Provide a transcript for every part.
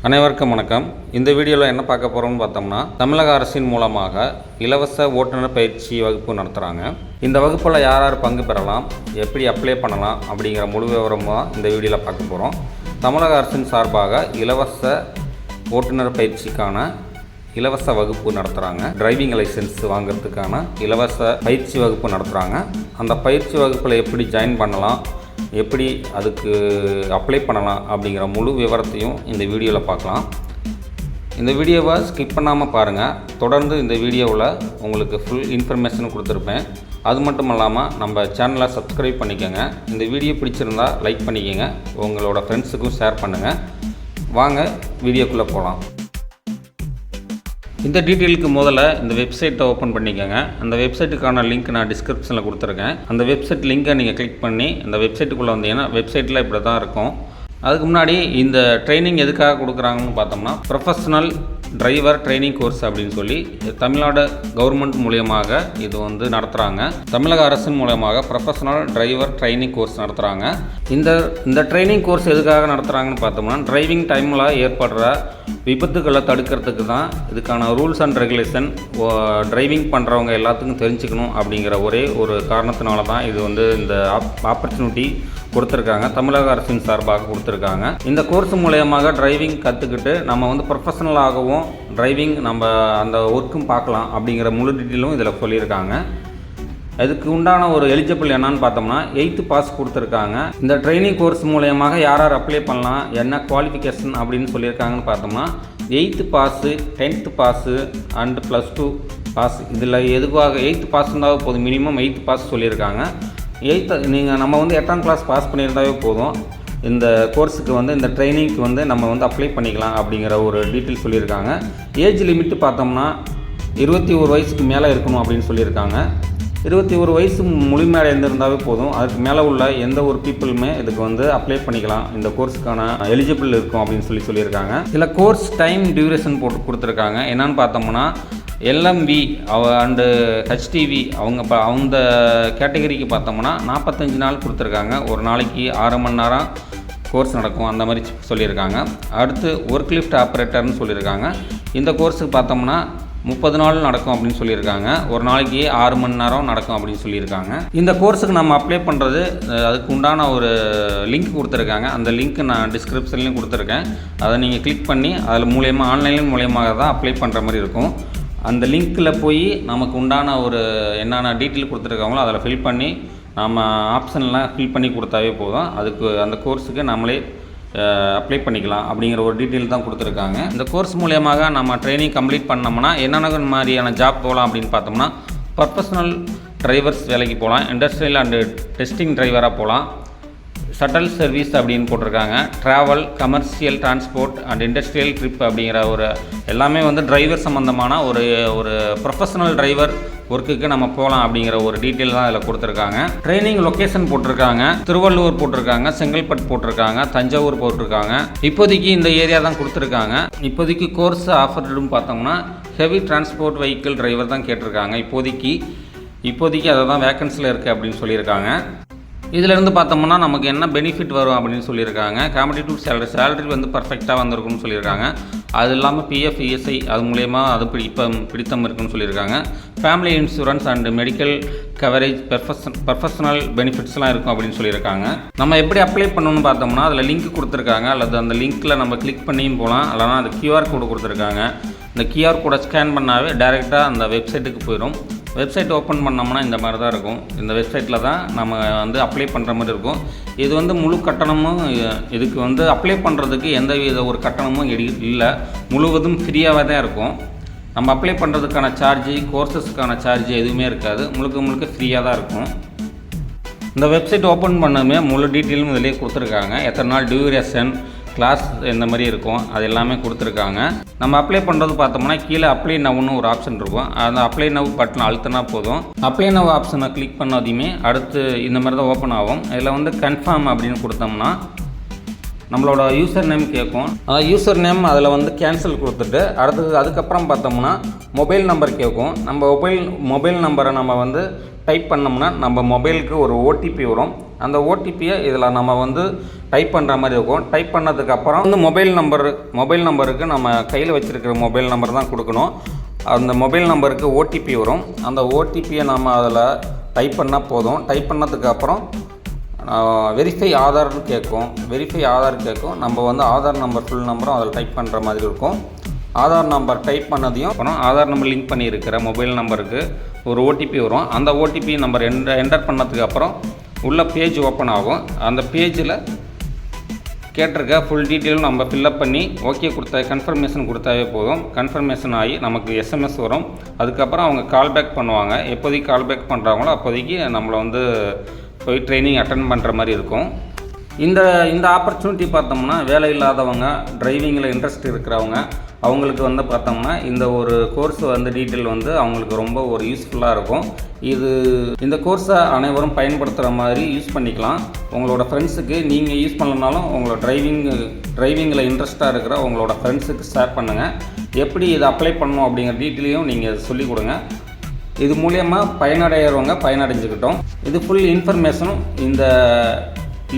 அனைவருக்கும் வணக்கம். இந்த வீடியோவில் என்ன பார்க்க போகிறோம்னு பார்த்தோம்னா, தமிழக அரசின் மூலமாக இலவச ஓட்டுநர் பயிற்சி வகுப்பு நடத்துகிறாங்க. இந்த வகுப்பில் யார் யார் பங்கு பெறலாம், எப்படி அப்ளை பண்ணலாம் அப்படிங்கிற முழு விவரமாக இந்த வீடியோவில் பார்க்க போகிறோம். தமிழக அரசின் சார்பாக இலவச ஓட்டுநர் பயிற்சிக்கான இலவச வகுப்பு நடத்துகிறாங்க. டிரைவிங் லைசன்ஸ் வாங்கிறதுக்கான இலவச பயிற்சி வகுப்பு நடத்துகிறாங்க. அந்த பயிற்சி வகுப்பில் எப்படி ஜாயின் பண்ணலாம், எப்படி அதுக்கு அப்ளை பண்ணலாம் அப்படிங்கிற முழு விவரத்தையும் இந்த வீடியோவில் பார்க்கலாம். இந்த வீடியோவை ஸ்கிப் பண்ணாமல் பாருங்கள். தொடர்ந்து இந்த வீடியோவில் உங்களுக்கு ஃபுல் இன்ஃபர்மேஷன் கொடுத்துருப்பேன். அது மட்டும் இல்லாமல் நம்ம சேனலை சப்ஸ்கிரைப் பண்ணிக்கோங்க. இந்த வீடியோ பிடிச்சிருந்தால் லைக் பண்ணிக்கோங்க, உங்களோட ஃப்ரெண்ட்ஸுக்கும் ஷேர் பண்ணுங்கள். வாங்க வீடியோக்குள்ளே போகலாம். இந்த டீட்டெயிலுக்கு முதல்ல இந்த வெப்சைட்டை ஓப்பன் பண்ணிக்கோங்க. அந்த வெப்சைட்டுக்கான லிங்க் நான் டிஸ்கிரிப்ஷனில் கொடுத்துருக்கேன். அந்த வெப்சைட் லிங்கை நீங்கள் கிளிக் பண்ணி இந்த வெப்சைட்டுக்குள்ளே வந்தீங்கன்னா வெப்சைட்டில் இப்படி தான் இருக்கும். அதுக்கு முன்னாடி இந்த ட்ரைனிங் எதுக்காக கொடுக்குறாங்கன்னு பார்த்தோம்னா, ப்ரொஃபஷனல் டிரைவர் ட்ரைனிங் கோர்ஸ் அப்படின்னு சொல்லி தமிழ்நாடு கவர்மெண்ட் மூலியமாக இது நடத்துகிறாங்க. தமிழக அரசின் மூலமாக ப்ரொஃபஷனல் டிரைவர் ட்ரைனிங் கோர்ஸ் நடத்துகிறாங்க. இந்த ட்ரைனிங் கோர்ஸ் எதுக்காக நடத்துகிறாங்கன்னு பார்த்தோம்னா, டிரைவிங் டைமில் ஏற்படுற விபத்துக்களை தடுக்கிறதுக்கு தான். இதுக்கான ரூல்ஸ் அண்ட் ரெகுலேஷன் டிரைவிங் பண்ணுறவங்க எல்லாத்துக்கும் தெரிஞ்சுக்கணும் அப்படிங்கிற ஒரே ஒரு காரணத்தினால தான் இது இந்த ஆப்பர்ச்சுனிட்டி கொடுத்துருக்காங்க. தமிழக அரசின் சார்பாக கொடுத்துருக்காங்க. இந்த கோர்ஸ் மூலயமாக டிரைவிங் கற்றுக்கிட்டு நம்ம ப்ரொஃபஷனலாகவும் டிரைவிங் நம்ம அந்த ஒர்க்கும் பார்க்கலாம் அப்படிங்கிற முழு டீட்டெயிலும் இதில் சொல்லியிருக்காங்க. அதுக்கு உண்டான ஒரு எலிஜிபிள் என்னன்னு பார்த்தோம்னா 8th பாஸ் கொடுத்துருக்காங்க. இந்த ட்ரைனிங் கோர்ஸ் மூலயமாக யார் யார் அப்ளை பண்ணலாம், என்ன குவாலிஃபிகேஷன் அப்படின்னு சொல்லியிருக்காங்கன்னு பார்த்தோம்னா, 8th pass, 10th pass and +2 pass. இதில் எதுவாக 8th பாஸ் இருந்தாவே போதும். மினிமம் 8th பாஸ் சொல்லியிருக்காங்க. 8th நம்ம 8ஆம் கிளாஸ் பாஸ் பண்ணியிருந்தாவே போதும். இந்த கோர்ஸுக்கு இந்த ட்ரைனிங்க்கு நம்ம அப்ளை பண்ணிக்கலாம் அப்படிங்கிற ஒரு டீட்டெயில் சொல்லியிருக்காங்க. ஏஜ் லிமிட்டு பார்த்தோம்னா 21 வயசுக்கு மேலே இருக்கணும் அப்படின்னு சொல்லியிருக்காங்க. 21 வயசு முழுமையாக இருந்திருந்தாவே போதும். அதுக்கு மேலே உள்ள எந்த ஒரு பீப்புளுமே இதுக்கு அப்ளை பண்ணிக்கலாம். இந்த கோர்ஸுக்கான எலிஜிபிள் இருக்கும் அப்படின்னு சொல்லியிருக்காங்க. இதில் கோர்ஸ் டைம் டியூரேஷன் போட்டு கொடுத்துருக்காங்க. என்னன்னு பார்த்தோம்னா, LMV அண்டு HTV அவங்க கேட்டகரிக்கு பார்த்தோம்னா 45 நாள் கொடுத்துருக்காங்க. ஒரு நாளைக்கு 6 மணி நேரம் கோர்ஸ் நடக்கும் அந்த மாதிரி சொல்லியிருக்காங்க. அடுத்து ஒர்க் லிஃப்ட் ஆப்ரேட்டர்னு சொல்லியிருக்காங்க. இந்த கோர்ஸுக்கு பார்த்தோம்னா 30 நாள் நடக்கும் அப்படின்னு சொல்லியிருக்காங்க. ஒரு நாளைக்கு 6 மணி நேரம் நடக்கும் அப்படின்னு சொல்லியிருக்காங்க. இந்த கோர்ஸுக்கு நம்ம அப்ளை பண்ணுறது, அதுக்கு உண்டான ஒரு லிங்க் கொடுத்துருக்காங்க. அந்த லிங்க் நான் டிஸ்கிரிப்ஷன்லேயும் கொடுத்துருக்கேன். அதை நீங்கள் கிளிக் பண்ணி அதில் மூலயமா ஆன்லைன் மூலயமாக தான் அப்ளை பண்ணுற மாதிரி இருக்கும். அந்த லிங்க்கில் போய் நமக்கு உண்டான ஒரு என்னென்ன டீட்டெயில் கொடுத்துருக்காங்களோ அதில் ஃபில் பண்ணி நம்ம ஆப்ஷன்லாம் ஃபில் பண்ணி கொடுத்தாவே போதும். அதுக்கு அந்த கோர்ஸுக்கு நம்மளே அப்ளை பண்ணிக்கலாம் அப்படிங்கிற ஒரு டீட்டெயில் தான் கொடுத்துருக்காங்க. இந்த கோர்ஸ் மூலயமாக நம்ம ட்ரைனிங் கம்ப்ளீட் பண்ணோம்னா என்னென்ன மாதிரியான ஜாப் போகலாம் அப்படின்னு பார்த்தோம்னா, ப்ரொஃபஷனல் டிரைவர்ஸ் வேலைக்கு போகலாம், இண்டஸ்ட்ரியல் அண்டு டெஸ்டிங் டிரைவராக போகலாம், ஷட்டல் சர்வீஸ் அப்படின்னு போட்டிருக்காங்க, travel, commercial transport and industrial trip அப்படிங்கிற ஒரு எல்லாமே டிரைவர் சம்மந்தமான ஒரு ப்ரொஃபஷனல் டிரைவர் ஒர்க்குக்கு நம்ம போகலாம் அப்படிங்கிற ஒரு டீட்டெயில் தான் இதில் கொடுத்துருக்காங்க. ட்ரைனிங் லொக்கேஷன் போட்டிருக்காங்க. திருவள்ளூர் போட்டிருக்காங்க, செங்கல்பட்டு போட்டிருக்காங்க, தஞ்சாவூர் போட்டிருக்காங்க. இப்போதைக்கு இந்த ஏரியா தான் கொடுத்துருக்காங்க. இப்போதைக்கு கோர்ஸ் ஆஃபர்டுன்னு பார்த்தோம்னா ஹெவி டிரான்ஸ்போர்ட் வெஹிக்கிள் டிரைவர் தான் கேட்டிருக்காங்க. இப்போதைக்கு அதை தான் வேக்கன்சியில் இருக்குது அப்படின்னு சொல்லியிருக்காங்க. இதிலேருந்து பார்த்தோம்னா நமக்கு என்ன பெனிஃபிட் வரும் அப்படின்னு சொல்லியிருக்காங்க. காம்படிட்டிவ் சேலரி பர்ஃபெக்டாக வந்திருக்குன்னு சொல்லியிருக்காங்க. அது இல்லாமல் PF ESI அது மூலயமா அது பிடித்தம் இருக்குன்னு சொல்லியிருக்காங்க. Family insurance and medical coverage, professional பெனிஃபிட்ஸ்லாம் இருக்கும் அப்படின்னு சொல்லியிருக்காங்க. நம்ம எப்படி அப்ளை பண்ணணும்னு பார்த்தோம்னா, அதில் லிங்க் கொடுத்துருக்காங்க. அல்லது அந்த லிங்க்கில் நம்ம கிளிக் பண்ணியும் போகலாம். இல்லைனா அது QR கோடு கொடுத்துருக்காங்க. இந்த QR கோடை ஸ்கேன் பண்ணாவே டைரெக்டாக அந்த வெப்சைட்டுக்கு போயிடும். வெப்சைட் ஓப்பன் பண்ணோம்னா இந்த மாதிரி தான் இருக்கும். இந்த வெப்சைட்டில் தான் நம்ம அப்ளை பண்ணுற மாதிரி இருக்கும். இது முழு கட்டணமும் இதுக்கு அப்ளை பண்ணுறதுக்கு எந்த வித ஒரு கட்டணமும் இல்லை. முழுவதும் ஃப்ரீயாகவே தான் இருக்கும். நம்ம அப்ளை பண்ணுறதுக்கான சார்ஜு, கோர்சஸ்க்கான சார்ஜு எதுவுமே இருக்காது. முழுக்க ஃப்ரீயாக தான் இருக்கும். இந்த வெப்சைட் ஓப்பன் பண்ணவே முழு டீட்டெயிலும் இதிலே கொடுத்துருக்காங்க. எத்தனை நாள் டியூரேஷன், கிளாஸ் எந்த மாதிரி இருக்கும் அது எல்லாமே கொடுத்துருக்காங்க. நம்ம அப்ளை பண்ணுறது பார்த்தோம்னா கீழே அப்ளை நவ்னு ஒரு ஆப்ஷன் இருக்கும். அந்த அப்ளை நவ் பட்டன் அழுத்தினா போதும். அப்ளை நவ் ஆப்ஷனை கிளிக் பண்ணாதையுமே அடுத்து இந்த மாதிரி தான் ஓப்பன் ஆகும். இதில் கன்ஃபார்ம் அப்படின்னு கொடுத்தோம்னா நம்மளோட யூசர் நேம் கேட்கும். யூசர் நேம் அதில் வந்து கேன்சல் கொடுத்துட்டு அதுக்கப்புறம் பார்த்தோம்னா மொபைல் நம்பர் கேட்கும். நம்ம மொபைல் நம்பரை நம்ம வந்து டைப் பண்ணோம்னா நம்ம மொபைலுக்கு ஒரு ஓடிபி வரும். அந்த ஓடிபியை இதில் நம்ம வந்து டைப் பண்ணுற மாதிரி இருக்கும். டைப் பண்ணதுக்கப்புறம் வந்து மொபைல் நம்பருக்கு நம்ம கையில் வச்சுருக்கிற மொபைல் நம்பர் தான் கொடுக்கணும். அந்த மொபைல் நம்பருக்கு ஓடிபி வரும். அந்த ஓடிபியை நம்ம அதில் டைப் பண்ணால் போதும். டைப் பண்ணதுக்கப்புறம் வெரிஃபை ஆதார்னு கேட்கும். நம்ம வந்து ஆதார் நம்பர் ஃபுல் நம்பரும் அதில் டைப் பண்ணுற மாதிரி இருக்கும். ஆதார் நம்பர் டைப் பண்ணதையும் அப்புறம் ஆதார் நம்பர் லிங்க் பண்ணியிருக்கிற மொபைல் நம்பருக்கு ஒரு ஓடிபி வரும். அந்த ஓடிபி நம்பர் என்டர் பண்ணதுக்கப்புறம் உள்ள பேஜ் ஓப்பன் ஆகும். அந்த பேஜில் கேட்டிருக்க ஃபுல் டீட்டெயிலும் நம்ம ஃபில்லப் பண்ணி ஓகே கன்ஃபர்மேஷன் கொடுத்தாவே போதும். கன்ஃபர்மேஷன் ஆகி நமக்கு எஸ்எம்எஸ் வரும். அதுக்கப்புறம் அவங்க கால்பேக் பண்ணுவாங்க. எப்போதைக்கு கால்பேக் பண்ணுறாங்களோ அப்போதைக்கு நம்மளை வந்து போய் ட்ரைனிங் அட்டன் பண்ணுற மாதிரி இருக்கும். இந்த ஆப்பர்ச்சுனிட்டி பார்த்தோம்னா வேலை இல்லாதவங்க, டிரைவிங்கில் இன்ட்ரெஸ்ட் இருக்கிறவங்க அவங்களுக்கு வந்து பார்த்தோம்னா இந்த ஒரு கோர்ஸ் வந்து டீட்டெயில் வந்து அவங்களுக்கு ரொம்ப ஒரு யூஸ்ஃபுல்லாக இருக்கும். இந்த கோர்ஸை அனைவரும் பயன்படுத்துகிற மாதிரி யூஸ் பண்ணிக்கலாம். உங்களோட ஃப்ரெண்ட்ஸுக்கு நீங்கள் யூஸ் பண்ணலனாலும் உங்களோட டிரைவிங்கில் இன்ட்ரெஸ்ட்டாக இருக்கிற உங்களோட ஃப்ரெண்ட்ஸுக்கு ஷேர் பண்ணுங்கள். எப்படி இதை அப்ளை பண்ணணும் அப்படிங்கிற டீட்டெயிலையும் நீங்கள் சொல்லிக் கொடுங்க. இது மூலியமாக பயனடைகிறவங்க பயனடைஞ்சுக்கிட்டோம். இது ஃபுல் இன்ஃபர்மேஷனும் இந்த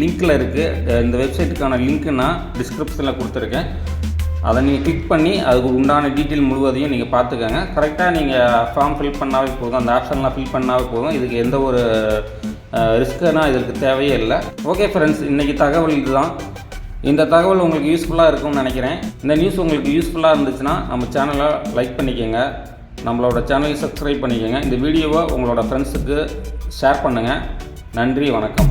லிங்க்கில் இருக்குது. இந்த வெப்சைட்டுக்கான லிங்க்கு நான் டிஸ்கிரிப்ஷனில் கொடுத்துருக்கேன். அதை நீங்கள் கிளிக் பண்ணி அதுக்கு உண்டான டீட்டெயில் முழுவதையும் நீங்கள் பார்த்துக்கோங்க. கரெக்டாக நீங்கள் ஃபார்ம் ஃபில் பண்ணாவே போதும். அந்த ஆப்ஷன்லாம் ஃபில் பண்ணாவே போதும். இதுக்கு எந்த ஒரு ரிஸ்க்குனா இதற்கு தேவையே இல்லை. ஓகே ஃப்ரெண்ட்ஸ், இன்றைக்கி தகவல் இதுதான். இந்த தகவல் உங்களுக்கு யூஸ்ஃபுல்லாக இருக்கும்னு நினைக்கிறேன். இந்த நியூஸ் உங்களுக்கு யூஸ்ஃபுல்லாக இருந்துச்சுன்னா நம்ம சேனலை லைக் பண்ணிக்கோங்க, நம்மளோட சேனலை சப்ஸ்கிரைப் பண்ணிக்கோங்க. இந்த வீடியோவை உங்களோட ஃப்ரெண்ட்ஸுக்கு ஷேர் பண்ணுங்கள். நன்றி, வணக்கம்.